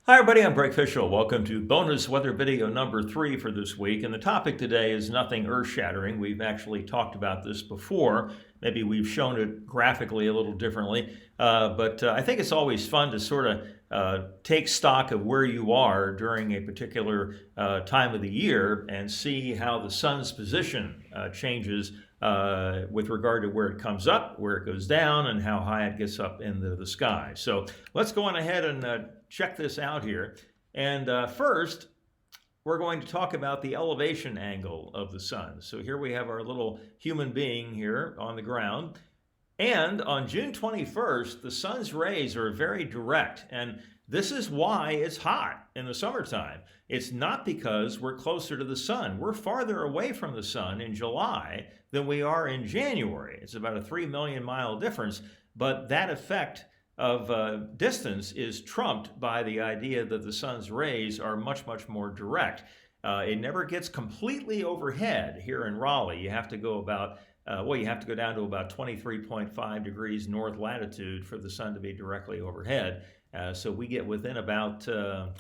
Hi everybody, I'm gregfishel. Welcome to bonus weather video number 3 for this week. And the topic today is nothing earth-shattering. We've actually talked about this before. Maybe we've shown it graphically a little differently. But I think it's always fun to sort of take stock of where you are during a particular time of the year and see how the sun's position changes with regard to where it comes up, where it goes down, and how high it gets up into the sky. So let's go on ahead and check this out here. And first, we're going to talk about the elevation angle of the sun. So here we have our little human being here on the ground. And on June 21st, the sun's rays are very direct. And this is why it's hot in the summertime. It's not because we're closer to the sun. We're farther away from the sun in July than we are in January. It's about a 3 million mile difference, but that effect of distance is trumped by the idea that the sun's rays are much, much more direct. It never gets completely overhead here in Raleigh. You have to go about you have to go down to about 23.5 degrees north latitude for the sun to be directly overhead. So we get within about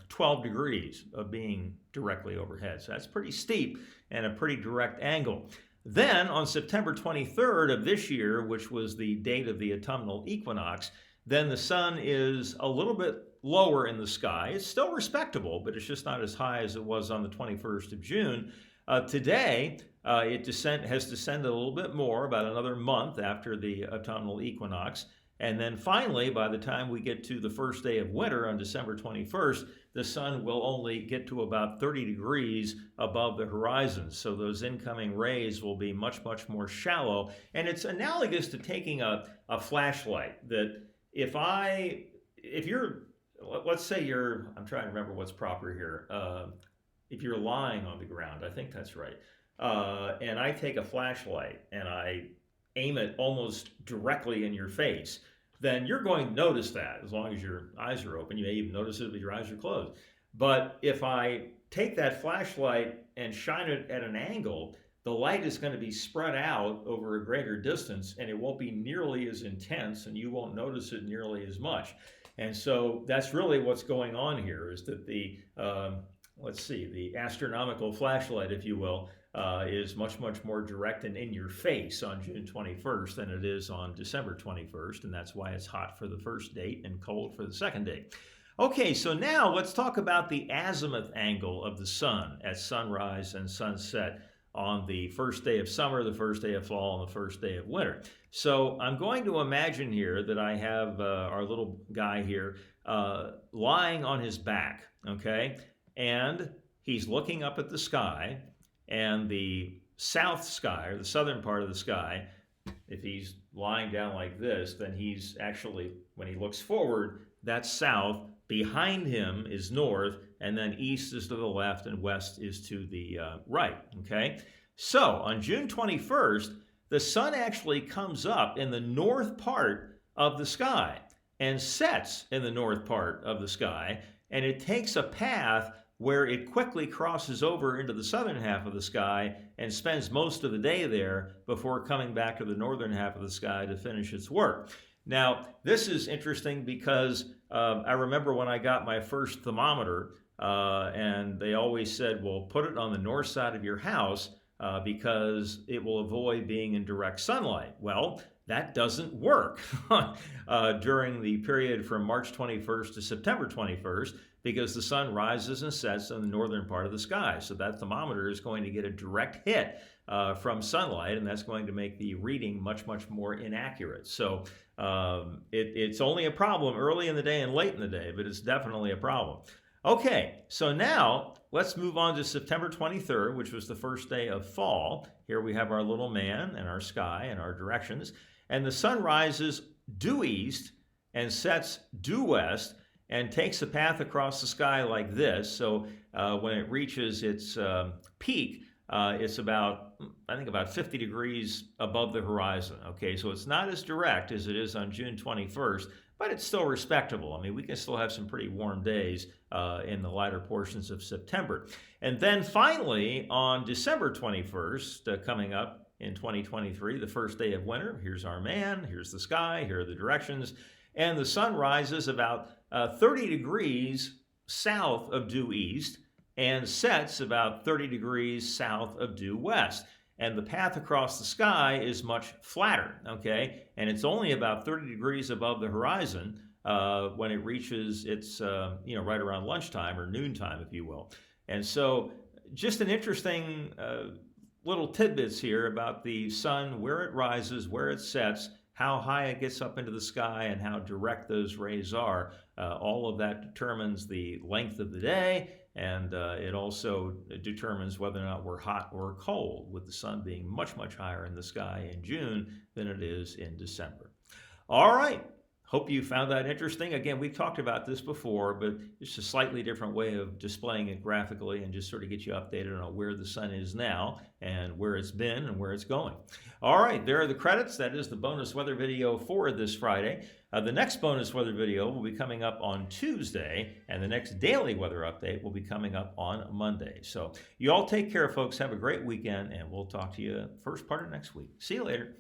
12 degrees of being directly overhead. So that's pretty steep and a pretty direct angle. Then on September 23rd of this year, which was the date of the autumnal equinox, then the sun is a little bit lower in the sky. It's still respectable, but it's just not as high as it was on the 21st of June. Today, it has descended a little bit more, about another month after the autumnal equinox. And then finally, by the time we get to the first day of winter on December 21st, the sun will only get to about 30 degrees above the horizon. So those incoming rays will be much, much more shallow. And it's analogous to taking a flashlight that if you're, let's say I'm trying to remember what's proper here. If you're lying on the ground, I think that's right. And I take a flashlight and I aim it almost directly in your face, then you're going to notice that as long as your eyes are open. You may even notice it if your eyes are closed. But if I take that flashlight and shine it at an angle, the light is going to be spread out over a greater distance and it won't be nearly as intense and you won't notice it nearly as much. And so that's really what's going on here, is that the astronomical flashlight, if you will, is much, much more direct and in your face on June 21st than it is on December 21st. And that's why it's hot for the first date and cold for the second date. Okay, so now let's talk about the azimuth angle of the sun at sunrise and sunset on the first day of summer, the first day of fall, and the first day of winter. So I'm going to imagine here that I have our little guy here lying on his back, okay? And he's looking up at the sky, and the south sky, or the southern part of the sky, if he's lying down like this, then he's actually, when he looks forward, that's south. Behind him is north, and then east is to the left, and west is to the right, okay? So on June 21st, the sun actually comes up in the north part of the sky and sets in the north part of the sky, and it takes a path where it quickly crosses over into the southern half of the sky and spends most of the day there before coming back to the northern half of the sky to finish its work. Now, this is interesting because I remember when I got my first thermometer, and they always said, well, put it on the north side of your house because it will avoid being in direct sunlight. Well, that doesn't work during the period from March 21st to September 21st, because the sun rises and sets in the northern part of the sky. So that thermometer is going to get a direct hit from sunlight, and that's going to make the reading much, much more inaccurate. So it's only a problem early in the day and late in the day, but it's definitely a problem. Okay, so now let's move on to September 23rd, which was the first day of fall. Here we have our little man and our sky and our directions. And the sun rises due east and sets due west and takes a path across the sky like this. So when it reaches its peak, it's about 50 degrees above the horizon. Okay, so it's not as direct as it is on June 21st, but it's still respectable. I mean, we can still have some pretty warm days in the latter portions of September. And then finally, on December 21st, coming up in 2023, the first day of winter, here's our man, here's the sky, here are the directions, and the sun rises about 30 degrees south of due east and sets about 30 degrees south of due west. And the path across the sky is much flatter, okay? And it's only about 30 degrees above the horizon when it reaches its, right around lunchtime or noontime, if you will. And so, just an interesting little tidbits here about the sun, where it rises, where it sets, how high it gets up into the sky, and how direct those rays are. All of that determines the length of the day, and it also determines whether or not we're hot or cold, with the sun being much, much higher in the sky in June than it is in December. All right. Hope you found that interesting. Again, we've talked about this before, but it's a slightly different way of displaying it graphically and just sort of get you updated on where the sun is now and where it's been and where it's going. All right, there are the credits. That is the bonus weather video for this Friday. The next bonus weather video will be coming up on Tuesday, and the next daily weather update will be coming up on Monday. So you all take care, folks. Have a great weekend, and we'll talk to you first part of next week. See you later.